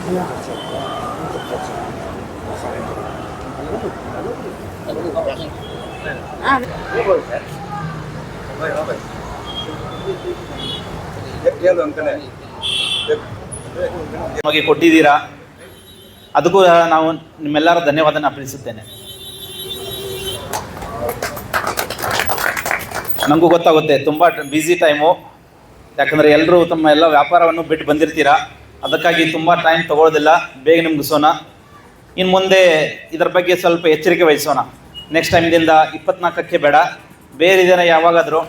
ನಮಗೆ ಕೊಟ್ಟಿದ್ದೀರಾ, ಅದಕ್ಕೂ ನಾವು ನಿಮ್ಮೆಲ್ಲರ ಧನ್ಯವಾದನ ಅರ್ಪಿಸುತ್ತೇನೆ. ನನಗೂ ಗೊತ್ತಾಗುತ್ತೆ ತುಂಬ ಬ್ಯುಸಿ ಟೈಮು, ಯಾಕಂದರೆ ಎಲ್ಲರೂ ತಮ್ಮ ಎಲ್ಲ ವ್ಯಾಪಾರವನ್ನು ಬಿಟ್ಟು ಬಂದಿರ್ತೀರಾ. ಅದಕ್ಕಾಗಿ ತುಂಬ ಟೈಮ್ ತೊಗೊಳ್ಳೋದಿಲ್ಲ, ಬೇಗ ಮುಗಿಸೋಣ. ಇನ್ನು ಮುಂದೆ ಇದರ ಬಗ್ಗೆ ಸ್ವಲ್ಪ ಎಚ್ಚರಿಕೆ ವಹಿಸೋಣ. ನೆಕ್ಸ್ಟ್ ಟೈಮ್ದಿಂದ 24ಕ್ಕೆ ಬೇಡ, ಬೇರೆ ದಿನ ಯಾವಾಗಾದರೂ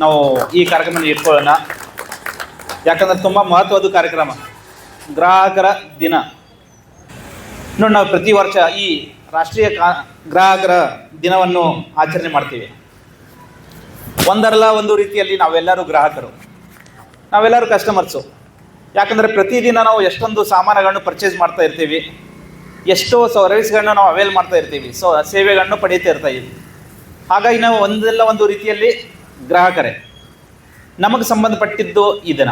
ನಾವು ಈ ಕಾರ್ಯಕ್ರಮ ಇಟ್ಕೊಳ್ಳೋಣ. ಯಾಕಂದರೆ ತುಂಬ ಮಹತ್ವದ ಕಾರ್ಯಕ್ರಮ, ಗ್ರಾಹಕರ ದಿನ. ನೋಡಿ, ನಾವು ಪ್ರತಿ ವರ್ಷ ಈ ರಾಷ್ಟ್ರೀಯ ಗ್ರಾಹಕರ ದಿನವನ್ನು ಆಚರಣೆ ಮಾಡ್ತೀವಿ. ಒಂದರಲ್ಲ ಒಂದು ರೀತಿಯಲ್ಲಿ ನಾವೆಲ್ಲರೂ ಗ್ರಾಹಕರು, ನಾವೆಲ್ಲರೂ ಕಸ್ಟಮರ್ಸು. ಯಾಕಂದರೆ ಪ್ರತಿದಿನ ನಾವು ಎಷ್ಟೊಂದು ಸಾಮಾನುಗಳನ್ನು ಪರ್ಚೇಸ್ ಮಾಡ್ತಾ ಇರ್ತೀವಿ, ಎಷ್ಟೋ ಸರ್ವಿಸ್ಗಳನ್ನ ನಾವು ಅವೈಲ್ ಮಾಡ್ತಾ ಇರ್ತೀವಿ, ಸೇವೆಗಳನ್ನು ಪಡೀತಾ ಇರ್ತಾಯಿದ್ದೀವಿ. ಹಾಗಾಗಿ ನಾವು ಒಂದಲ್ಲ ಒಂದು ರೀತಿಯಲ್ಲಿ ಗ್ರಾಹಕರೇ. ನಮಗೆ ಸಂಬಂಧಪಟ್ಟಿದ್ದು ಈ ದಿನ.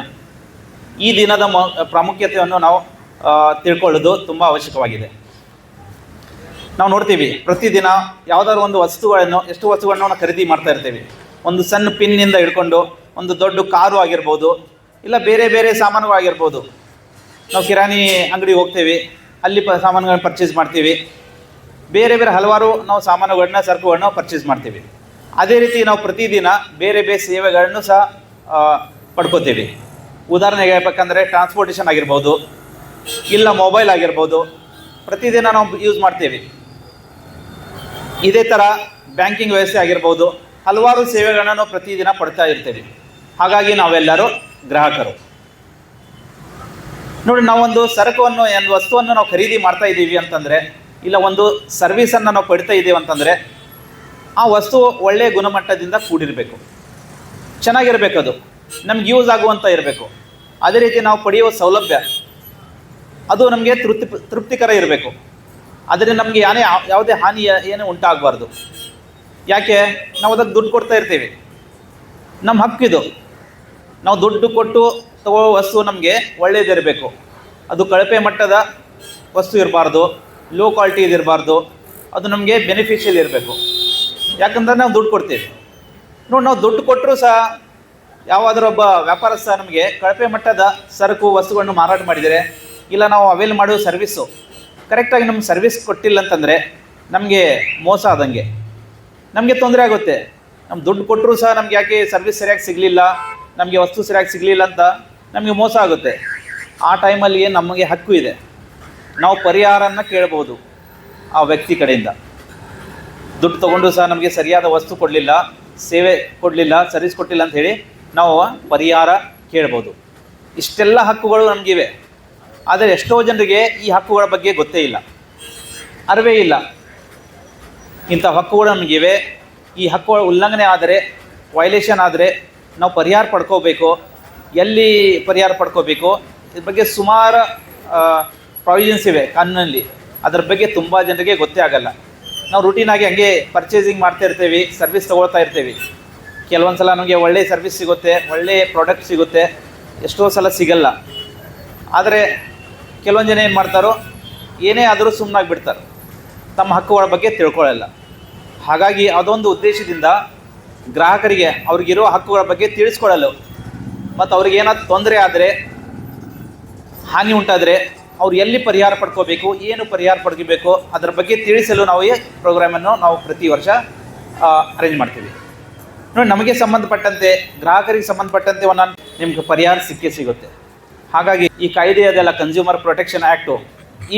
ಈ ದಿನದ ಪ್ರಾಮುಖ್ಯತೆಯನ್ನು ನಾವು ತಿಳ್ಕೊಳ್ಳೋದು ತುಂಬ ಅವಶ್ಯಕವಾಗಿದೆ. ನಾವು ನೋಡ್ತೀವಿ ಪ್ರತಿದಿನ ಯಾವುದಾದ್ರು ಒಂದು ಎಷ್ಟು ವಸ್ತುಗಳನ್ನು ನಾವು ಖರೀದಿ ಮಾಡ್ತಾ ಇರ್ತೀವಿ. ಒಂದು ಸಣ್ಣ ಪಿನ್ನಿಂದ ಹಿಡ್ಕೊಂಡು ಒಂದು ದೊಡ್ಡ ಕಾರು ಆಗಿರ್ಬೋದು, ಇಲ್ಲ ಬೇರೆ ಬೇರೆ ಸಾಮಾನುಗಳಾಗಿರ್ಬೋದು. ನಾವು ಕಿರಾಣಿ ಅಂಗಡಿಗೆ ಹೋಗ್ತೀವಿ, ಅಲ್ಲಿ ಸಾಮಾನುಗಳನ್ನ ಪರ್ಚೇಸ್ ಮಾಡ್ತೀವಿ. ಬೇರೆ ಬೇರೆ ಹಲವಾರು ನಾವು ಸಾಮಾನುಗಳನ್ನ, ಸರಕುಗಳನ್ನ ಪರ್ಚೇಸ್ ಮಾಡ್ತೀವಿ. ಅದೇ ರೀತಿ ನಾವು ಪ್ರತಿದಿನ ಬೇರೆ ಬೇರೆ ಸೇವೆಗಳನ್ನು ಸಹ ಪಡ್ಕೋತೀವಿ. ಉದಾಹರಣೆಗೆ ಹೇಳ್ಬೇಕಂದ್ರೆ ಟ್ರಾನ್ಸ್ಪೋರ್ಟೇಷನ್ ಆಗಿರ್ಬೋದು, ಇಲ್ಲ ಮೊಬೈಲ್ ಆಗಿರ್ಬೋದು, ಪ್ರತಿದಿನ ನಾವು ಯೂಸ್ ಮಾಡ್ತೀವಿ. ಇದೇ ಥರ ಬ್ಯಾಂಕಿಂಗ್ ವ್ಯವಸ್ಥೆ ಆಗಿರ್ಬೋದು, ಹಲವಾರು ಸೇವೆಗಳನ್ನು ನಾವು ಪ್ರತಿದಿನ ಪಡ್ತಾ ಇರ್ತೀವಿ. ಹಾಗಾಗಿ ನಾವೆಲ್ಲರೂ ಗ್ರಾಹಕರು. ನೋಡಿ, ನಾವೊಂದು ಸರಕುವನ್ನು, ಒಂದು ವಸ್ತುವನ್ನು ನಾವು ಖರೀದಿ ಮಾಡ್ತಾ ಇದ್ದೀವಿ ಅಂತಂದರೆ, ಇಲ್ಲ ಒಂದು ಸರ್ವಿಸನ್ನು ನಾವು ಪಡ್ತಾ ಇದ್ದೀವಿ ಅಂತಂದರೆ, ಆ ವಸ್ತು ಒಳ್ಳೆಯ ಗುಣಮಟ್ಟದಿಂದ ಕೂಡಿರಬೇಕು, ಚೆನ್ನಾಗಿರಬೇಕು, ಅದು ನಮ್ಗೆ ಯೂಸ್ ಆಗುವಂಥ ಇರಬೇಕು. ಅದೇ ರೀತಿ ನಾವು ಪಡೆಯುವ ಸೌಲಭ್ಯ ಅದು ನಮಗೆ ತೃಪ್ತಿಕರ ಇರಬೇಕು. ಅದರಿಂದ ನಮಗೆ ಯಾವುದೇ ಹಾನಿ ಏನು ಉಂಟಾಗಬಾರ್ದು. ಯಾಕೆ? ನಾವು ಅದಕ್ಕೆ ದುಡ್ಡು ಕೊಡ್ತಾ ಇರ್ತೀವಿ, ನಮ್ಮ ಹಕ್ಕಿದು. ನಾವು ದುಡ್ಡು ಕೊಟ್ಟು ತಗೋ ವಸ್ತು ನಮಗೆ ಒಳ್ಳೆಯದಿರಬೇಕು. ಅದು ಕಳಪೆ ಮಟ್ಟದ ವಸ್ತು ಇರಬಾರ್ದು, ಲೋ ಕ್ವಾಲಿಟಿ ಇದಿರಬಾರ್ದು, ಅದು ನಮಗೆ ಬೆನಿಫಿಷಿಯಲ್ ಇರಬೇಕು. ಯಾಕಂದ್ರೆ ನಾವು ದುಡ್ಡು ಕೊಡ್ತೀವಿ. ನೋಡಿ, ನಾವು ದುಡ್ಡು ಕೊಟ್ಟರೂ ಸಹ ಯಾವುದಾದ್ರೂ ಒಬ್ಬ ವ್ಯಾಪಾರಸ್ಥ ನಮಗೆ ಕಳಪೆ ಮಟ್ಟದ ಸರಕು ವಸ್ತುಗಳನ್ನು ಮಾರಾಟ ಮಾಡಿದರೆ, ಇಲ್ಲ ನಾವು ಅವೈಲ್ ಮಾಡೋ ಸರ್ವಿಸ್ಸು ಕರೆಕ್ಟಾಗಿ ನಮ್ಗೆ ಸರ್ವಿಸ್ ಕೊಟ್ಟಿಲ್ಲ ಅಂತಂದರೆ ನಮಗೆ ಮೋಸ ಆದಂಗೆ, ನಮಗೆ ತೊಂದರೆ ಆಗುತ್ತೆ. ನಮ್ಮ ದುಡ್ಡು ಕೊಟ್ಟರೂ ಸಹ ನಮ್ಗೆ ಯಾಕೆ ಸರ್ವಿಸ್ ಸರಿಯಾಗಿ ಸಿಗಲಿಲ್ಲ, ನಮಗೆ ವಸ್ತು ಸರಿಯಾಗಿ ಸಿಗಲಿಲ್ಲ ಅಂತ ನಮಗೆ ಮೋಸ ಆಗುತ್ತೆ. ಆ ಟೈಮಲ್ಲಿ ನಮಗೆ ಹಕ್ಕು ಇದೆ, ನಾವು ಪರಿಹಾರನ ಕೇಳ್ಬೋದು ಆ ವ್ಯಕ್ತಿ ಕಡೆಯಿಂದ. ದುಡ್ಡು ತೊಗೊಂಡು ಸಹ ನಮಗೆ ಸರಿಯಾದ ವಸ್ತು ಕೊಡಲಿಲ್ಲ, ಸೇವೆ ಕೊಡಲಿಲ್ಲ, ಸರ್ವಿಸ್ ಕೊಟ್ಟಿಲ್ಲ ಅಂಥೇಳಿ ನಾವು ಪರಿಹಾರ ಕೇಳ್ಬೋದು. ಇಷ್ಟೆಲ್ಲ ಹಕ್ಕುಗಳು ನಮಗಿವೆ. ಆದರೆ ಎಷ್ಟೋ ಜನರಿಗೆ ಈ ಹಕ್ಕುಗಳ ಬಗ್ಗೆ ಗೊತ್ತೇ ಇಲ್ಲ, ಅರಿವೇ ಇಲ್ಲ. ಇಂಥ ಹಕ್ಕುಗಳು ನಮಗಿವೆ. ಈ ಹಕ್ಕುಗಳ ಉಲ್ಲಂಘನೆ ಆದರೆ, ವೈಲೇಷನ್ ಆದರೆ ನಾವು ಪರಿಹಾರ ಪಡ್ಕೋಬೇಕು. ಎಲ್ಲಿ ಪರಿಹಾರ ಪಡ್ಕೋಬೇಕು, ಇದ್ರ ಬಗ್ಗೆ ಸುಮಾರು ಪ್ರಾವಿಷನ್ಸ್ ಇವೆ ಕಾನೂನಲ್ಲಿ. ಅದರ ಬಗ್ಗೆ ತುಂಬ ಜನರಿಗೆ ಗೊತ್ತೇ ಆಗಲ್ಲ. ನಾವು ರೂಟೀನಾಗಿ ಹಂಗೆ ಪರ್ಚೇಸಿಂಗ್ ಮಾಡ್ತಾ ಇರ್ತೀವಿ, ಸರ್ವಿಸ್ ತೊಗೊಳ್ತಾ ಇರ್ತೀವಿ. ಕೆಲವೊಂದು ಸಲ ನಮಗೆ ಒಳ್ಳೆಯ ಸರ್ವಿಸ್ ಸಿಗುತ್ತೆ, ಒಳ್ಳೆಯ ಪ್ರಾಡಕ್ಟ್ ಸಿಗುತ್ತೆ, ಎಷ್ಟೋ ಸಲ ಸಿಗಲ್ಲ. ಆದರೆ ಕೆಲವೊಂದು ಜನ ಏನು ಮಾಡ್ತಾರೋ, ಏನೇ ಆದರೂ ಸುಮ್ಮನಾಗಿ ಬಿಡ್ತಾರೆ, ತಮ್ಮ ಹಕ್ಕುಗಳ ಬಗ್ಗೆ ತಿಳ್ಕೊಳ್ಳಲ್ಲ. ಹಾಗಾಗಿ ಅದೊಂದು ಉದ್ದೇಶದಿಂದ ಗ್ರಾಹಕರಿಗೆ ಅವ್ರಿಗಿರೋ ಹಕ್ಕುಗಳ ಬಗ್ಗೆ ತಿಳಿಸ್ಕೊಡಲು, ಮತ್ತು ಅವ್ರಿಗೇನಾದ್ರು ತೊಂದರೆ ಆದರೆ, ಹಾನಿ ಉಂಟಾದರೆ ಅವ್ರು ಎಲ್ಲಿ ಪರಿಹಾರ ಪಡ್ಕೋಬೇಕು, ಏನು ಪರಿಹಾರ ಪಡ್ಕೋಬೇಕು, ಅದರ ಬಗ್ಗೆ ತಿಳಿಸಲು ನಾವು ಈ ಪ್ರೋಗ್ರಾಮನ್ನು ನಾವು ಪ್ರತಿ ವರ್ಷ ಅರೇಂಜ್ ಮಾಡ್ತೀವಿ. ನೋಡಿ, ನಮಗೆ ಸಂಬಂಧಪಟ್ಟಂತೆ, ಗ್ರಾಹಕರಿಗೆ ಸಂಬಂಧಪಟ್ಟಂತೆ ಒಂದೊಂದು ನಿಮ್ಗೆ ಪರಿಹಾರ ಸಿಗುತ್ತೆ. ಹಾಗಾಗಿ ಈ ಕಾಯ್ದೆ ಅದೆಲ್ಲ ಕನ್ಸ್ಯೂಮರ್ ಪ್ರೊಟೆಕ್ಷನ್ ಆ್ಯಕ್ಟು,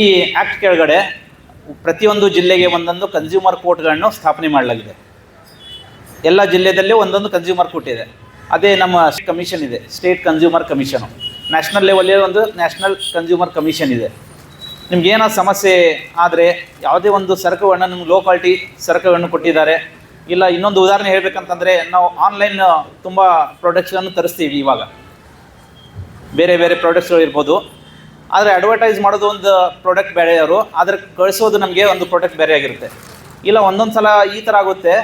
ಈ ಆ್ಯಕ್ಟ್ ಕೆಳಗಡೆ ಪ್ರತಿಯೊಂದು ಜಿಲ್ಲೆಗೆ ಒಂದೊಂದು ಕನ್ಸ್ಯೂಮರ್ ಕೋರ್ಟ್ಗಳನ್ನು ಸ್ಥಾಪನೆ ಮಾಡಲಾಗಿದೆ. ಎಲ್ಲ ಜಿಲ್ಲೆಯಲ್ಲೂ ಒಂದೊಂದು ಕನ್ಸ್ಯೂಮರ್ ಕೋರ್ಟ್ ಇದೆ. ಅದೇ ನಮ್ಮ ಕಮಿಷನ್ ಇದೆ, ಸ್ಟೇಟ್ ಕನ್ಸ್ಯೂಮರ್ ಕಮಿಷನು. ನ್ಯಾಷನಲ್ ಲೆವೆಲಲ್ಲಿ ಒಂದು ನ್ಯಾಷನಲ್ ಕನ್ಸ್ಯೂಮರ್ ಕಮಿಷನ್ ಇದೆ. ನಿಮ್ಗೇನೋ ಸಮಸ್ಯೆ ಆದರೆ, ಯಾವುದೇ ಒಂದು ಸರಕುಗಳನ್ನು ನಿಮ್ಗೆ ಲೋ ಕ್ವಾಲಿಟಿ ಸರಕುಗಳನ್ನು ಕೊಟ್ಟಿದ್ದಾರೆ, ಇಲ್ಲ ಇನ್ನೊಂದು ಉದಾಹರಣೆ ಹೇಳಬೇಕಂತಂದರೆ, ನಾವು ಆನ್ಲೈನ್ ತುಂಬ ಪ್ರಾಡಕ್ಟ್ಸನ್ನು ತರಿಸ್ತೀವಿ. ಇವಾಗ ಬೇರೆ ಬೇರೆ ಪ್ರಾಡಕ್ಟ್ಸ್ಗಳು ಇರ್ಬೋದು, ಆದರೆ ಅಡ್ವರ್ಟೈಸ್ ಮಾಡೋದು ಒಂದು ಪ್ರಾಡಕ್ಟ್ ಬೇರೆಯವರು, ಆದರೆ ಕಳಿಸೋದು ನಮಗೆ ಒಂದು ಪ್ರಾಡಕ್ಟ್ ಬೇರೆ ಆಗಿರುತ್ತೆ. ಇಲ್ಲ ಒಂದೊಂದು ಸಲ ಈ ಥರ ಆಗುತ್ತೆ,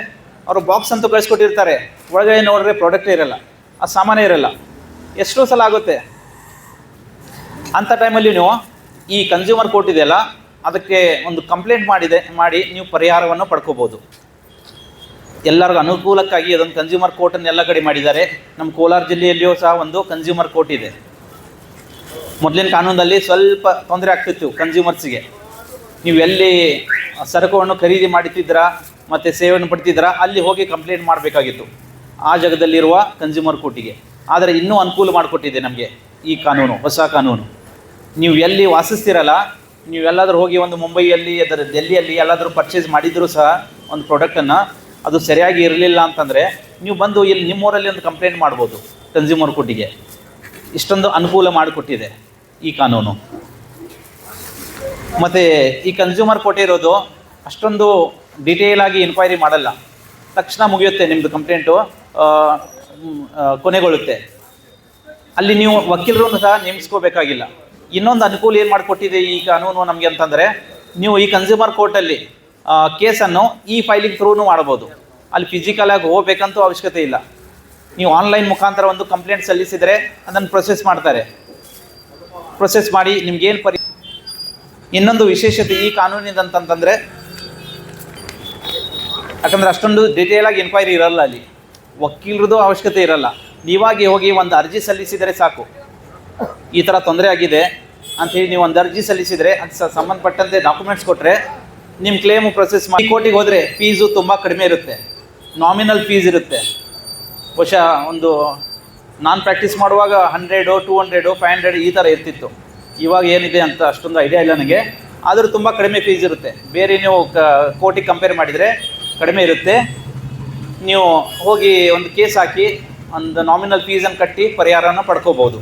ಅವರು ಬಾಕ್ಸ್ ಅಂತೂ ಕಳಿಸ್ಕೊಟ್ಟಿರ್ತಾರೆ, ಒಳಗಡೆ ನೋಡಿದ್ರೆ ಪ್ರಾಡಕ್ಟೇ ಇರೋಲ್ಲ, ಆ ಸಾಮಾನೇ ಇರೋಲ್ಲ. ಎಷ್ಟೋ ಸಲ ಆಗುತ್ತೆ. ಅಂಥ ಟೈಮಲ್ಲಿ ನೀವು ಈ ಕನ್ಸ್ಯೂಮರ್ ಕೋರ್ಟ್ ಇದೆಯಲ್ಲ, ಅದಕ್ಕೆ ಒಂದು ಕಂಪ್ಲೇಂಟ್ ಮಾಡಿ ನೀವು ಪರಿಹಾರವನ್ನು ಪಡ್ಕೋಬೋದು. ಎಲ್ಲರಿಗೂ ಅನುಕೂಲಕ್ಕಾಗಿ ಅದೊಂದು ಕನ್ಸ್ಯೂಮರ್ ಕೋರ್ಟನ್ನು ಎಲ್ಲ ಕಡೆ ಮಾಡಿದ್ದಾರೆ. ನಮ್ಮ ಕೋಲಾರ ಜಿಲ್ಲೆಯಲ್ಲಿಯೂ ಸಹ ಒಂದು ಕನ್ಸ್ಯೂಮರ್ ಕೋರ್ಟ್ ಇದೆ. ಮೊದಲಿನ ಕಾನೂನಲ್ಲಿ ಸ್ವಲ್ಪ ತೊಂದರೆ ಆಗ್ತಿತ್ತು ಕನ್ಸ್ಯೂಮರ್ಸಿಗೆ. ನೀವು ಎಲ್ಲಿ ಸರಕುಗಳನ್ನು ಖರೀದಿ ಮಾಡುತ್ತಿದ್ದೀರಾ ಮತ್ತು ಸೇವೆಯನ್ನು ಪಡ್ತಿದ್ದೀರಾ ಅಲ್ಲಿ ಹೋಗಿ ಕಂಪ್ಲೇಂಟ್ ಮಾಡಬೇಕಾಗಿತ್ತು ಆ ಜಾಗದಲ್ಲಿರುವ ಕನ್ಸ್ಯೂಮರ್ ಕೋರ್ಟಿಗೆ. ಆದರೆ ಇನ್ನೂ ಅನುಕೂಲ ಮಾಡಿಕೊಟ್ಟಿದೆ ನಮಗೆ ಈ ಕಾನೂನು, ಹೊಸ ಕಾನೂನು. ನೀವು ಎಲ್ಲಿ ವಾಸಿಸ್ತಿರಲ್ಲ, ನೀವು ಎಲ್ಲಾದರೂ ಹೋಗಿ ಒಂದು ಮುಂಬೈಯಲ್ಲಿ ಅದರ ಡೆಲ್ಲಿಯಲ್ಲಿ ಎಲ್ಲಾದರೂ ಪರ್ಚೇಸ್ ಮಾಡಿದರೂ ಸಹ ಒಂದು ಪ್ರಾಡಕ್ಟನ್ನು ಅದು ಸರಿಯಾಗಿ ಇರಲಿಲ್ಲ ಅಂತಂದರೆ ನೀವು ಬಂದು ಇಲ್ಲಿ ನಿಮ್ಮೂರಲ್ಲಿ ಒಂದು ಕಂಪ್ಲೇಂಟ್ ಮಾಡ್ಬೋದು ಕನ್ಸ್ಯೂಮರ್ ಕೋರ್ಟಿಗೆ. ಇಷ್ಟೊಂದು ಅನುಕೂಲ ಮಾಡಿಕೊಟ್ಟಿದೆ ಈ ಕಾನೂನು. ಮತ್ತು ಈ ಕನ್ಸ್ಯೂಮರ್ ಕೋರ್ಟ್ ಇರೋದು ಅಷ್ಟೊಂದು ಡಿಟೇಲಾಗಿ ಇನ್ಕ್ವೈರಿ ಮಾಡಲ್ಲ, ತಕ್ಷಣ ಮುಗಿಯುತ್ತೆ ನಿಮ್ಮದು ಕಂಪ್ಲೇಂಟು, ಕೊನೆಗೊಳ್ಳುತ್ತೆ. ಅಲ್ಲಿ ನೀವು ವಕೀಲರನ್ನು ಸಹ ನೇಮಿಸ್ಕೋಬೇಕಾಗಿಲ್ಲ. ಇನ್ನೊಂದು ಅನುಕೂಲ ಏನು ಮಾಡಿಕೊಟ್ಟಿದೆ ಈ ಕಾನೂನು ನಮಗೆ ಅಂತಂದರೆ, ನೀವು ಈ ಕನ್ಸ್ಯೂಮರ್ ಕೋರ್ಟಲ್ಲಿ ಕೇಸನ್ನು ಈ ಫೈಲಿಂಗ್ ಥ್ರೂನು ಮಾಡ್ಬೋದು. ಅಲ್ಲಿ ಫಿಸಿಕಲಾಗಿ ಹೋಗ್ಬೇಕಂತೂ ಅವಶ್ಯಕತೆ ಇಲ್ಲ. ನೀವು ಆನ್ಲೈನ್ ಮುಖಾಂತರ ಒಂದು ಕಂಪ್ಲೇಂಟ್ ಸಲ್ಲಿಸಿದರೆ ಅದನ್ನು ಪ್ರೊಸೆಸ್ ಮಾಡ್ತಾರೆ. ಪ್ರೊಸೆಸ್ ಮಾಡಿ ನಿಮ್ಗೇನು ಇನ್ನೊಂದು ವಿಶೇಷತೆ ಈ ಕಾನೂನಿದಂತಂದರೆ, ಯಾಕಂದರೆ ಅಷ್ಟೊಂದು ಡಿಟೇಲಾಗಿ ಎನ್ಕ್ವೈರಿ ಇರಲ್ಲ, ಅಲ್ಲಿ ವಕೀಲರದು ಅವಶ್ಯಕತೆ ಇರಲ್ಲ. ನೀವಾಗಿ ಹೋಗಿ ಒಂದು ಅರ್ಜಿ ಸಲ್ಲಿಸಿದರೆ ಸಾಕು, ಈ ಥರ ತೊಂದರೆ ಆಗಿದೆ ಅಂಥೇಳಿ ನೀವು ಒಂದು ಅರ್ಜಿ ಸಲ್ಲಿಸಿದರೆ ಅದು ಸಂಬಂಧಪಟ್ಟಂತೆ ಡಾಕ್ಯುಮೆಂಟ್ಸ್ ಕೊಟ್ಟರೆ ನಿಮ್ಮ ಕ್ಲೇಮು ಪ್ರೊಸೆಸ್ ಮಾಡಿ. ಕೋರ್ಟಿಗೆ ಹೋದರೆ ಫೀಸು ತುಂಬ ಕಡಿಮೆ ಇರುತ್ತೆ, ನಾಮಿನಲ್ ಫೀಸ್ ಇರುತ್ತೆ. ಬಹುಶಃ ಒಂದು ನಾನು ಪ್ರಾಕ್ಟೀಸ್ ಮಾಡುವಾಗ 100, 200, 500 ಈ ಥರ ಇರ್ತಿತ್ತು. ಇವಾಗ ಏನಿದೆ ಅಂತ ಅಷ್ಟೊಂದು ಐಡಿಯಾ ಇಲ್ಲ ನನಗೆ, ಆದರೂ ತುಂಬ ಕಡಿಮೆ ಫೀಸ್ ಇರುತ್ತೆ. ಬೇರೆ ನೀವು ಕೋರ್ಟಿಗೆ ಕಂಪೇರ್ ಮಾಡಿದರೆ ಕಡಿಮೆ ಇರುತ್ತೆ. ನೀವು ಹೋಗಿ ಒಂದು ಕೇಸ್ ಹಾಕಿ ಒಂದು ನಾಮಿನಲ್ ಫೀಸನ್ನು ಕಟ್ಟಿ ಪರಿಹಾರವನ್ನು ಪಡ್ಕೋಬೋದು.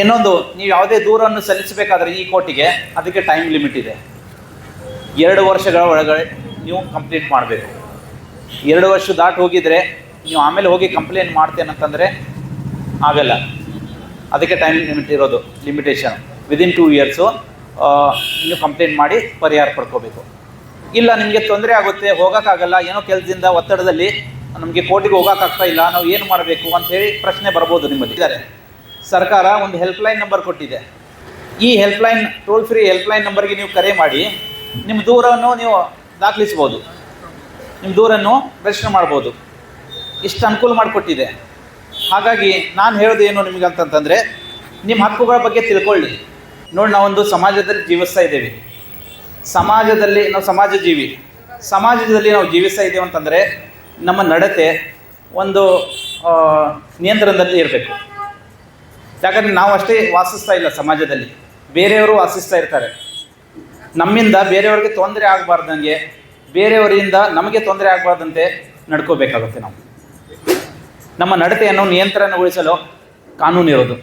ಇನ್ನೊಂದು, ನೀವು ಯಾವುದೇ ದೂರನ್ನು ಸಲ್ಲಿಸಬೇಕಾದ್ರೆ ಈ ಕೋರ್ಟಿಗೆ ಅದಕ್ಕೆ ಟೈಮ್ ಲಿಮಿಟ್ ಇದೆ. 2 ವರ್ಷಗಳ ಒಳಗಡೆ ನೀವು ಕಂಪ್ಲೀಟ್ ಮಾಡಬೇಕು. 2 ವರ್ಷ ದಾಟಿ ಹೋಗಿದರೆ ನೀವು ಆಮೇಲೆ ಹೋಗಿ ಕಂಪ್ಲೇಂಟ್ ಮಾಡ್ತೇನಂತಂದರೆ ಆಗಲ್ಲ. ಅದಕ್ಕೆ ಟೈಮ್ ಲಿಮಿಟ್ ಇರೋದು, ಲಿಮಿಟೇಷನ್. ವಿದಿನ್ 2 ಇಯರ್ಸು ನೀವು ಕಂಪ್ಲೇಂಟ್ ಮಾಡಿ ಪರಿಹಾರ ಪಡ್ಕೋಬೇಕು. ಇಲ್ಲ ನಿಮಗೆ ತೊಂದರೆ ಆಗುತ್ತೆ, ಹೋಗೋಕ್ಕಾಗಲ್ಲ, ಏನೋ ಕೆಲಸದಿಂದ ಒತ್ತಡದಲ್ಲಿ ನಮಗೆ ಕೋರ್ಟಿಗೆ ಹೋಗೋಕ್ಕಾಗ್ತಾ ಇಲ್ಲ, ನಾವು ಏನು ಮಾಡಬೇಕು ಅಂಥೇಳಿ ಪ್ರಶ್ನೆ ಬರ್ಬೋದು ನಿಮ್ಮಲ್ಲಿ. ಇದ್ದಾರೆ, ಸರ್ಕಾರ ಒಂದು ಹೆಲ್ಪ್ಲೈನ್ ನಂಬರ್ ಕೊಟ್ಟಿದೆ. ಈ ಹೆಲ್ಪ್ಲೈನ್, ಟೋಲ್ ಫ್ರೀ ಹೆಲ್ಪ್ಲೈನ್ ನಂಬರ್ಗೆ ನೀವು ಕರೆ ಮಾಡಿ ನಿಮ್ಮ ದೂರನ್ನು ನೀವು ದಾಖಲಿಸ್ಬೋದು, ನಿಮ್ಮ ದೂರನ್ನು ರಿಜಿಸ್ಟರ್ ಮಾಡ್ಬೋದು. ಇಷ್ಟು ಅನುಕೂಲ ಮಾಡಿಕೊಟ್ಟಿದೆ. ಹಾಗಾಗಿ ನಾನು ಹೇಳೋದು ಏನು ನಿಮಗೆ ಅಂತಂತಂದರೆ, ನಿಮ್ಮ ಹಕ್ಕುಗಳ ಬಗ್ಗೆ ತಿಳ್ಕೊಳ್ಳಿ. ನೋಡಿ, ನಾವೊಂದು ಸಮಾಜದಲ್ಲಿ ಜೀವಿಸ್ತಾ ಇದ್ದೇವೆ. ಸಮಾಜದಲ್ಲಿ ನಾವು ಸಮಾಜದಲ್ಲಿ ನಾವು ಜೀವಿಸ್ತಾ ಇದ್ದೇವೆ ಅಂತಂದರೆ ನಮ್ಮ ನಡತೆ ಒಂದು ನಿಯಂತ್ರಣದಲ್ಲಿ ಇರಬೇಕು. ಯಾಕಂದರೆ ನಾವು ಅಷ್ಟೇ ವಾಸಿಸ್ತಾ ಇಲ್ಲ ಸಮಾಜದಲ್ಲಿ, ಬೇರೆಯವರು ವಾಸಿಸ್ತಾ ಇರ್ತಾರೆ. ನಮ್ಮಿಂದ ಬೇರೆಯವ್ರಿಗೆ ತೊಂದರೆ ಆಗಬಾರ್ದಂಗೆ, ಬೇರೆಯವರಿಂದ ನಮಗೆ ತೊಂದರೆ ಆಗಬಾರ್ದಂತೆ ನಡ್ಕೋಬೇಕಾಗುತ್ತೆ. ನಮ್ಮ ನಡತೆಯನ್ನು ನಿಯಂತ್ರಣಗೊಳಿಸಲು ಕಾನೂನು ಇರೋದು.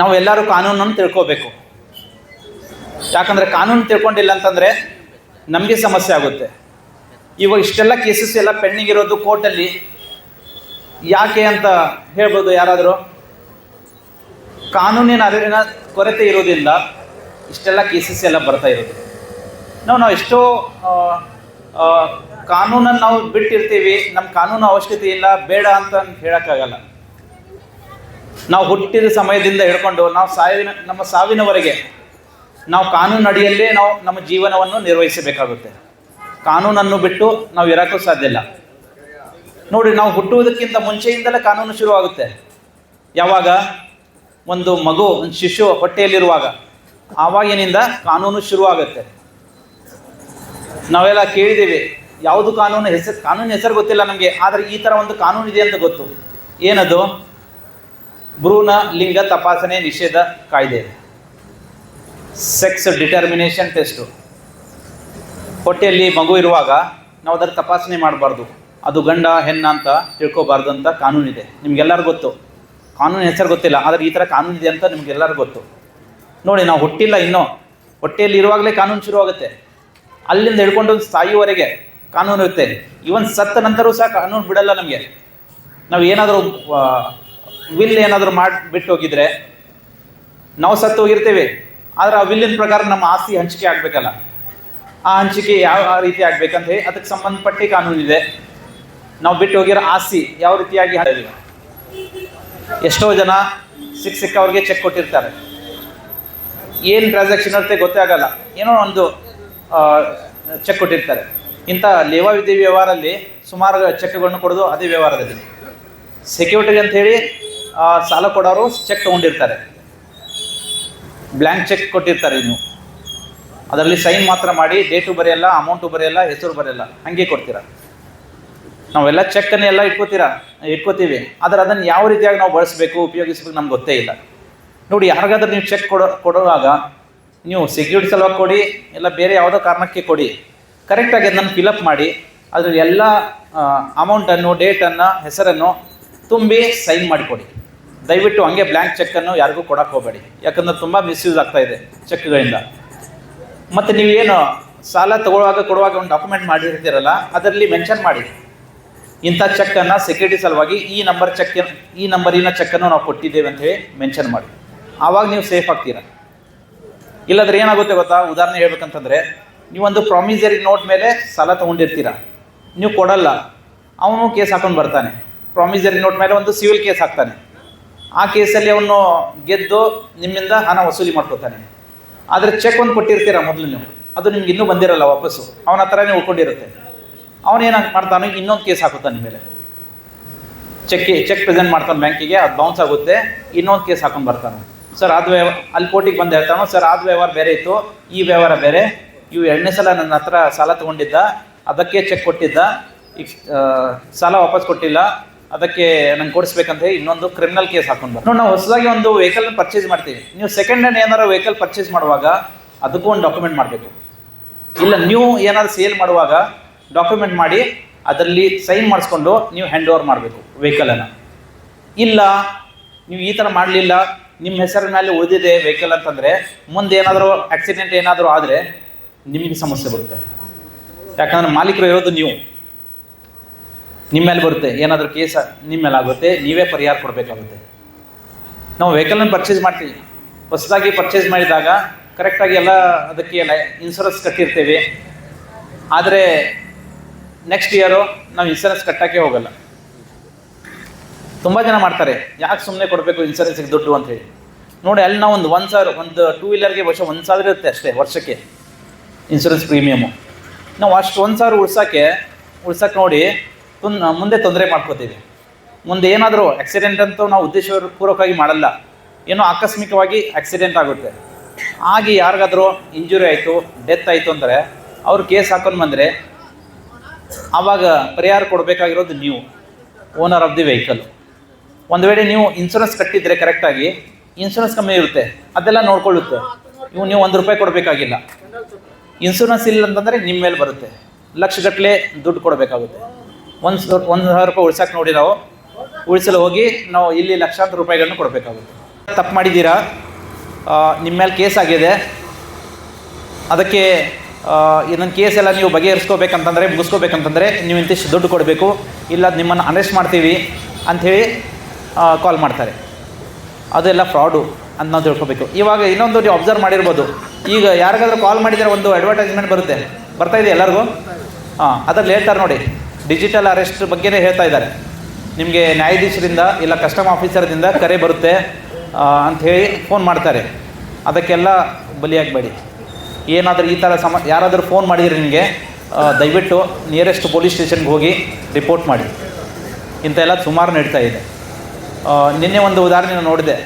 ನಾವು ಎಲ್ಲರೂ ಕಾನೂನನ್ನು ತಿಳ್ಕೋಬೇಕು. ಯಾಕಂದರೆ ಕಾನೂನು ತಿಳ್ಕೊಂಡಿಲ್ಲ ಅಂತಂದರೆ ನಮಗೆ ಸಮಸ್ಯೆ ಆಗುತ್ತೆ. ಇವಾಗ ಇಷ್ಟೆಲ್ಲ ಕೇಸಸ್ ಎಲ್ಲ ಪೆಂಡಿಂಗ್ ಇರೋದು ಕೋರ್ಟಲ್ಲಿ ಯಾಕೆ ಅಂತ ಹೇಳ್ಬೋದು ಯಾರಾದರೂ? ಕಾನೂನಿನ ಅರಿವಿನ ಕೊರತೆ ಇರೋದ್ರಿಂದ ಇಷ್ಟೆಲ್ಲ ಕೇಸಸ್ ಎಲ್ಲ ಬರ್ತಾ ಇರೋದು. ನಾವು ಎಷ್ಟೋ ಕಾನೂನನ್ನು ನಾವು ಬಿಟ್ಟಿರ್ತೀವಿ, ನಮ್ಮ ಕಾನೂನು ಅವಶ್ಯಕತೆ ಇಲ್ಲ ಬೇಡ ಅಂತ ಹೇಳೋಕ್ಕಾಗಲ್ಲ. ನಾವು ಹುಟ್ಟಿದ ಸಮಯದಿಂದ ಹಿಡ್ಕೊಂಡು ನಮ್ಮ ಸಾವಿನವರೆಗೆ ನಾವು ಕಾನೂನು ಅಡಿಯಲ್ಲೇ ನಾವು ನಮ್ಮ ಜೀವನವನ್ನು ನಿರ್ವಹಿಸಬೇಕಾಗುತ್ತೆ. ಕಾನೂನನ್ನು ಬಿಟ್ಟು ನಾವು ಇರೋಕ್ಕೂ ಸಾಧ್ಯ ಇಲ್ಲ. ನೋಡಿ, ನಾವು ಹುಟ್ಟುವುದಕ್ಕಿಂತ ಮುಂಚೆಯಿಂದಲೇ ಕಾನೂನು ಶುರುವಾಗುತ್ತೆ. ಯಾವಾಗ? ಒಂದು ಮಗು, ಒಂದು ಶಿಶು ಹೊಟ್ಟೆಯಲ್ಲಿರುವಾಗ ಆವಾಗಿನಿಂದ ಕಾನೂನು ಶುರುವಾಗುತ್ತೆ. ನಾವೆಲ್ಲ ಕೇಳಿದ್ದೀವಿ, ಯಾವುದು ಕಾನೂನು ಹೆಸರು ಗೊತ್ತಿಲ್ಲ ನಮಗೆ, ಆದರೆ ಈ ಥರ ಒಂದು ಕಾನೂನು ಇದೆ ಅಂತ ಗೊತ್ತು. ಏನದು? ಭ್ರೂಣ ಲಿಂಗ ತಪಾಸಣೆ ನಿಷೇಧ ಕಾಯ್ದೆ, ಸೆಕ್ಸ್ ಡಿಟರ್ಮಿನೇಷನ್ ಟೆಸ್ಟು. ಹೊಟ್ಟೆಯಲ್ಲಿ ಮಗು ಇರುವಾಗ ನಾವು ಅದರ ತಪಾಸಣೆ ಮಾಡಬಾರ್ದು, ಅದು ಗಂಡ ಹೆಣ್ಣ ಅಂತ ತಿಳ್ಕೊಬಾರ್ದು ಅಂತ ಕಾನೂನಿದೆ. ನಿಮಗೆಲ್ಲರಿಗೂ ಗೊತ್ತು. ಕಾನೂನು ಹೆಸರು ಗೊತ್ತಿಲ್ಲ, ಆದರೆ ಈ ಥರ ಕಾನೂನಿದೆ ಅಂತ ನಿಮಗೆಲ್ಲರಿಗೂ ಗೊತ್ತು. ನೋಡಿ, ನಾವು ಹುಟ್ಟಿಲ್ಲ ಇನ್ನೂ, ಹೊಟ್ಟೆಯಲ್ಲಿ ಇರುವಾಗಲೇ ಕಾನೂನು ಶುರುವಾಗುತ್ತೆ. ಅಲ್ಲಿಂದ ಹಿಡ್ಕೊಂಡು ಸಾಯುವವರೆಗೆ ಕಾನೂನು ಇರುತ್ತೆ. ಇವನ್ ಸತ್ತ ನಂತರವೂ ಸಹ ಕಾನೂನು ಬಿಡಲ್ಲ ನಮಗೆ. ನಾವು ಏನಾದರೂ ವಿಲ್ ಏನಾದರೂ ಮಾಡಿಬಿಟ್ಟು ಹೋಗಿದ್ರೆ ನಾವು ಸತ್ತು ಹೋಗಿರ್ತೀವಿ, ಆದರೆ ಆ ವಿಲ್ಲಿನ ಪ್ರಕಾರ ನಮ್ಮ ಆಸ್ತಿ ಹಂಚಿಕೆ ಆಗಬೇಕಲ್ಲ, ಆ ಹಂಚಿಕೆ ಯಾವ ರೀತಿ ಆಗಬೇಕಂತ ಹೇಳಿ ಅದಕ್ಕೆ ಸಂಬಂಧಪಟ್ಟ ಕಾನೂನಿದೆ. ನಾವು ಬಿಟ್ಟು ಹೋಗಿರೋ ಆಸ್ತಿ ಯಾವ ರೀತಿಯಾಗಿ ಎಷ್ಟೋ ಜನ ಸಿಕ್ಕವ್ರಿಗೆ ಚೆಕ್ ಕೊಟ್ಟಿರ್ತಾರೆ. ಏನು ಟ್ರಾನ್ಸಾಕ್ಷನ್ ಇರುತ್ತೆ ಗೊತ್ತೇ ಆಗಲ್ಲ, ಏನೋ ಒಂದು ಚೆಕ್ ಕೊಟ್ಟಿರ್ತಾರೆ. ಇಂಥ ಲೇವಾದೇವಿ ವ್ಯವಹಾರಲ್ಲಿ ಸುಮಾರು ಚೆಕ್ಗಳನ್ನು ಕೊಡೋದು ಅದೇ ವ್ಯವಹಾರದಲ್ಲಿ. ಸೆಕ್ಯೂರಿಟಿ ಅಂಥೇಳಿ ಸಾಲ ಕೊಡೋರು ಚೆಕ್ ತೊಗೊಂಡಿರ್ತಾರೆ, ಬ್ಲ್ಯಾಂಕ್ ಚೆಕ್ ಕೊಟ್ಟಿರ್ತಾರೆ. ಇನ್ನು ಅದರಲ್ಲಿ ಸೈನ್ ಮಾತ್ರ ಮಾಡಿ ಡೇಟು ಬರೆಯಲ್ಲ, ಅಮೌಂಟು ಬರೆಯಲ್ಲ, ಹೆಸರು ಬರೆಯಲ್ಲ, ಹಾಗೆ ಕೊಡ್ತೀರ. ನಾವೆಲ್ಲ ಚೆಕ್ಕನ್ನು ಎಲ್ಲ ಇಟ್ಕೋತೀವಿ, ಆದರೆ ಅದನ್ನು ಯಾವ ರೀತಿಯಾಗಿ ನಾವು ಬಳಸಬೇಕು, ಉಪಯೋಗಿಸ್ಬೇಕು ನಮ್ಗೆ ಗೊತ್ತೇ ಇಲ್ಲ. ನೋಡಿ, ಯಾರಿಗಾದ್ರೂ ನೀವು ಚೆಕ್ ಕೊಡುವಾಗ ನೀವು ಸೆಕ್ಯೂರಿಟಿ ಸಲುವಾಗಿ ಕೊಡಿ, ಇಲ್ಲ ಬೇರೆ ಯಾವುದೋ ಕಾರಣಕ್ಕೆ ಕೊಡಿ, ಕರೆಕ್ಟಾಗಿ ಅದನ್ನು ಫಿಲಪ್ ಮಾಡಿ ಅದ್ರ ಎಲ್ಲ ಅಮೌಂಟನ್ನು, ಡೇಟನ್ನು, ಹೆಸರನ್ನು ತುಂಬಿ ಸೈನ್ ಮಾಡಿಕೊಡಿ. ದಯವಿಟ್ಟು ಹಂಗೆ ಬ್ಲ್ಯಾಂಕ್ ಚೆಕ್ಕನ್ನು ಯಾರಿಗೂ ಕೊಡೋಕ್ಕೆ ಹೋಗಬೇಡಿ, ಯಾಕಂದ್ರೆ ತುಂಬ ಮಿಸ್ಯೂಸ್ ಆಗ್ತಾಯಿದೆ ಚೆಕ್ಗಳಿಂದ. ಮತ್ತು ನೀವೇನು ಸಾಲ ಕೊಡುವಾಗ ಒಂದು ಡಾಕ್ಯುಮೆಂಟ್ ಮಾಡಿರ್ತೀರಲ್ಲ, ಅದರಲ್ಲಿ ಮೆನ್ಷನ್ ಮಾಡಿ ಇಂಥ ಚೆಕ್ಕನ್ನು ಸೆಕ್ಯೂರಿಟಿ ಸಲುವಾಗಿ ಈ ನಂಬರಿನ ಚೆಕ್ಕನ್ನು ನಾವು ಕೊಟ್ಟಿದ್ದೇವೆ ಅಂಥೇಳಿ ಮೆನ್ಷನ್ ಮಾಡಿ. ಆವಾಗ ನೀವು ಸೇಫ್ ಆಗ್ತೀರ. ಇಲ್ಲಾಂದ್ರೆ ಏನಾಗುತ್ತೆ ಗೊತ್ತಾ, ಉದಾಹರಣೆ ಹೇಳ್ಬೇಕಂತಂದರೆ, ನೀವೊಂದು ಪ್ರಾಮಿಸರಿ ನೋಟ್ ಮೇಲೆ ಸಾಲ ತೊಗೊಂಡಿರ್ತೀರ, ನೀವು ಕೊಡಲ್ಲ, ಅವನು ಕೇಸ್ ಹಾಕೊಂಡು ಬರ್ತಾನೆ. ಪ್ರಾಮಿಸರಿ ನೋಟ್ ಮೇಲೆ ಒಂದು ಸಿವಿಲ್ ಕೇಸ್ ಹಾಕ್ತಾನೆ. ಆ ಕೇಸಲ್ಲಿ ಅವನು ಗೆದ್ದು ನಿಮ್ಮಿಂದ ಹಣ ವಸೂಲಿ ಮಾಡ್ಕೋತಾನೆ. ಆದರೆ ಚೆಕ್ ಒಂದು ಕೊಟ್ಟಿರ್ತೀರ ಮೊದಲು ನೀವು, ಅದು ನಿಮ್ಗೆ ಇನ್ನೂ ಬಂದಿರಲ್ಲ ವಾಪಸ್ಸು, ಅವನ ಹತ್ರನೇ ಉಳ್ಕೊಂಡಿರುತ್ತೆ. ಅವನೇನು ಮಾಡ್ತಾನೆ, ಇನ್ನೊಂದು ಕೇಸ್ ಹಾಕುತ್ತಾನೆ ನಿಮ್ಮ ಮೇಲೆ. ಚೆಕ್ ಪ್ರೆಸೆಂಟ್ ಮಾಡ್ತಾನೆ ಬ್ಯಾಂಕಿಗೆ, ಅದು ಬೌನ್ಸ್ ಆಗುತ್ತೆ, ಇನ್ನೊಂದು ಕೇಸ್ ಹಾಕೊಂಡು ಬರ್ತಾನೆ. ಸರ್ ಅದು ಅಲ್ಲಿ ಕೋರ್ಟಿಗೆ ಬಂದು ಹೇಳ್ತಾನೋ, ಸರ್ ಅದು ವ್ಯವಹಾರ ಬೇರೆ ಇತ್ತು, ಈ ವ್ಯವಹಾರ ಬೇರೆ, ಇವು 2ನೇ ಸಲ ನನ್ನ ಹತ್ರ ಸಾಲ ತೊಗೊಂಡಿದ್ದ, ಅದಕ್ಕೆ ಚೆಕ್ ಕೊಟ್ಟಿದ್ದ, ಈಗ ಸಾಲ ವಾಪಸ್ ಕೊಟ್ಟಿಲ್ಲ, ಅದಕ್ಕೆ ನಂಗೆ ಕೊಡಿಸ್ಬೇಕಂತ ಇನ್ನೊಂದು ಕ್ರಿಮಿನಲ್ ಕೇಸ್ ಹಾಕೊಂಡು ನೋಡಿ. ನಾವು ಹೊಸದಾಗಿ ಒಂದು ವೆಹಿಕಲ್ನ ಪರ್ಚೇಸ್ ಮಾಡ್ತೀವಿ, ನೀವು ಸೆಕೆಂಡ್ ಹ್ಯಾಂಡ್ ಏನಾರು ವೆಹಿಕಲ್ ಪರ್ಚೇಸ್ ಮಾಡುವಾಗ ಅದಕ್ಕೂ ಒಂದು ಡಾಕ್ಯುಮೆಂಟ್ ಮಾಡಬೇಕು. ಇಲ್ಲ ನೀವು ಏನಾದ್ರು ಸೇಲ್ ಮಾಡುವಾಗ ಡಾಕ್ಯುಮೆಂಟ್ ಮಾಡಿ ಅದರಲ್ಲಿ ಸೈನ್ ಮಾಡಿಸ್ಕೊಂಡು ನೀವು ಹ್ಯಾಂಡ್ ಓವರ್ ಮಾಡಬೇಕು ವೆಹಿಕಲನ್ನು. ಇಲ್ಲ ನೀವು ಈ ಥರ ಮಾಡಲಿಲ್ಲ, ನಿಮ್ಮ ಹೆಸರಿನ ಮೇಲೆ ಉಳಿದಿದೆ ವೆಹಿಕಲ್ ಅಂತಂದರೆ, ಮುಂದೆ ಏನಾದರೂ ಆಕ್ಸಿಡೆಂಟ್ ಏನಾದರೂ ಆದರೆ ನಿಮಗೆ ಸಮಸ್ಯೆ ಬರುತ್ತೆ. ಯಾಕಂದರೆ ಮಾಲೀಕರು ಇರೋದು ನೀವು, ನಿಮ್ಮ ಮೇಲೆ ಬರುತ್ತೆ. ಏನಾದರೂ ಕೇಸ್ ನಿಮ್ಮ ಮೇಲೆ ಆಗುತ್ತೆ, ನೀವೇ ಪರಿಹಾರ ಕೊಡಬೇಕಾಗುತ್ತೆ. ನಾವು ವೆಹಿಕಲನ್ನು ಪರ್ಚೇಸ್ ಮಾಡ್ತೀವಿ, ಹೊಸದಾಗಿ ಪರ್ಚೇಸ್ ಮಾಡಿದಾಗ ಕರೆಕ್ಟಾಗಿ ಎಲ್ಲ ಅದಕ್ಕೆ ಇನ್ಶೂರೆನ್ಸ್ ಕಟ್ಟಿರ್ತೇವೆ. ಆದರೆ ನೆಕ್ಸ್ಟ್ ಇಯರು ನಾವು ಇನ್ಶೂರೆನ್ಸ್ ಕಟ್ಟೋಕ್ಕೆ ಹೋಗಲ್ಲ. ತುಂಬ ಜನ ಮಾಡ್ತಾರೆ, ಯಾಕೆ ಸುಮ್ಮನೆ ಕೊಡಬೇಕು ಇನ್ಶೂರೆನ್ಸಿಗೆ ದುಡ್ಡು ಅಂಥೇಳಿ. ನೋಡಿ, ಅಲ್ಲಿ ನಾವು ಒಂದು 1,000 ಒಂದು 2 ವೀಲರ್ಗೆ ವರ್ಷ 1,000 ಇರುತ್ತೆ ಅಷ್ಟೇ ವರ್ಷಕ್ಕೆ ಇನ್ಶೂರೆನ್ಸ್ ಪ್ರೀಮಿಯಮು. ನಾವು ಅಷ್ಟು 1,000 ಉಳ್ಸಕ್ಕೆ ನೋಡಿ ಮುಂದೆ ತೊಂದರೆ ಮಾಡ್ಕೋತೀವಿ. ಮುಂದೆ ಏನಾದರೂ ಆಕ್ಸಿಡೆಂಟ್ ಅಂತೂ ನಾವು ಉದ್ದೇಶಪೂರ್ವಕವಾಗಿ ಮಾಡಲ್ಲ, ಏನೋ ಆಕಸ್ಮಿಕವಾಗಿ ಆಕ್ಸಿಡೆಂಟ್ ಆಗುತ್ತೆ. ಆಗಿ ಯಾರಿಗಾದರೂ ಇಂಜುರಿ ಆಯಿತು, ಡೆತ್ ಆಯಿತು ಅಂದರೆ ಅವ್ರು ಕೇಸ್ ಹಾಕೊಂಡು ಬಂದರೆ ಆವಾಗ ಪರಿಹಾರ ಕೊಡಬೇಕಾಗಿರೋದು ನೀವು, ಓನರ್ ಆಫ್ ದಿ ವೆಹಿಕಲ್. ಒಂದು ವೇಳೆ ನೀವು ಇನ್ಶೂರೆನ್ಸ್ ಕಟ್ಟಿದರೆ ಕರೆಕ್ಟಾಗಿ, ಇನ್ಶೂರೆನ್ಸ್ ಕಮ್ಮಿ ಇರುತ್ತೆ, ಅದೆಲ್ಲ ನೋಡ್ಕೊಳ್ಳುತ್ತೆ. ನೀವು 1 ರೂಪಾಯಿ ಕೊಡಬೇಕಾಗಿಲ್ಲ. ಇನ್ಶೂರೆನ್ಸ್ ಇಲ್ಲ ಅಂತಂದರೆ ನಿಮ್ಮ ಮೇಲೆ ಬರುತ್ತೆ, ಲಕ್ಷಗಟ್ಟಲೆ ದುಡ್ಡು ಕೊಡಬೇಕಾಗುತ್ತೆ. 1,000 ರೂಪಾಯಿ ಉಳ್ಸಕ್ಕೆ ನೋಡಿ, ನಾವು ಉಳಿಸಲು ಹೋಗಿ ನಾವು ಇಲ್ಲಿ ಲಕ್ಷಾಂತರ ರೂಪಾಯಿಗಳನ್ನು ಕೊಡಬೇಕಾಗುತ್ತೆ. ತಪ್ಪು ಮಾಡಿದ್ದೀರಾ, ನಿಮ್ಮ ಮೇಲೆ ಕೇಸ್ ಆಗಿದೆ, ಅದಕ್ಕೆ ಇನ್ನೊಂದು ಕೇಸೆಲ್ಲ ನೀವು ಮುಗಿಸ್ಕೋಬೇಕಂತಂದರೆ ನೀವು ಇಂತಿಷ್ಟು ದುಡ್ಡು ಕೊಡಬೇಕು, ಇಲ್ಲ ನಿಮ್ಮನ್ನು ಅರೆಸ್ಟ್ ಮಾಡ್ತೀವಿ ಅಂಥೇಳಿ ಕಾಲ್ ಮಾಡ್ತಾರೆ. ಅದೆಲ್ಲ ಫ್ರಾಡು ಅಂತ ನಾವು ತಿಳ್ಕೊಬೇಕು. ಇವಾಗ ಇನ್ನೊಂದು ನೀವು ಅಬ್ಸರ್ವ್ ಮಾಡಿರ್ಬೋದು, ಈಗ ಯಾರಿಗಾದ್ರೂ ಕಾಲ್ ಮಾಡಿದರೆ ಒಂದು ಅಡ್ವರ್ಟೈಸ್ಮೆಂಟ್ ಬರ್ತಾ ಇದೆ ಎಲ್ಲರಿಗೂ. ಅದರಲ್ಲಿ ಹೇಳ್ತಾರೆ ನೋಡಿ, ಡಿಜಿಟಲ್ ಅರೆಸ್ಟ್ ಬಗ್ಗೆನೇ ಹೇಳ್ತಾ ಇದ್ದಾರೆ. ನಿಮಗೆ ನ್ಯಾಯಾಧೀಶರಿಂದ ಇಲ್ಲ ಕಸ್ಟಮ್ ಆಫೀಸರ್ದಿಂದ ಕರೆ ಬರುತ್ತೆ ಅಂಥೇಳಿ ಫೋನ್ ಮಾಡ್ತಾರೆ. ಅದಕ್ಕೆಲ್ಲ ಬಲಿಯಾಗಬೇಡಿ. ಏನಾದರೂ ಈ ಥರ ಯಾರಾದರೂ ಫೋನ್ ಮಾಡಿದರೆ ನಿಮಗೆ ದಯವಿಟ್ಟು ನಿಯರೆಸ್ಟ್ ಪೊಲೀಸ್ ಸ್ಟೇಷನ್ಗೆ ಹೋಗಿ ರಿಪೋರ್ಟ್ ಮಾಡಿ. ಇಂಥ ಎಲ್ಲ ಸುಮಾರು ನಡೀತಾ ಇದೆ. ನಿನ್ನೆ ಒಂದು ಉದಾಹರಣೆ ನೋಡಿದೆ.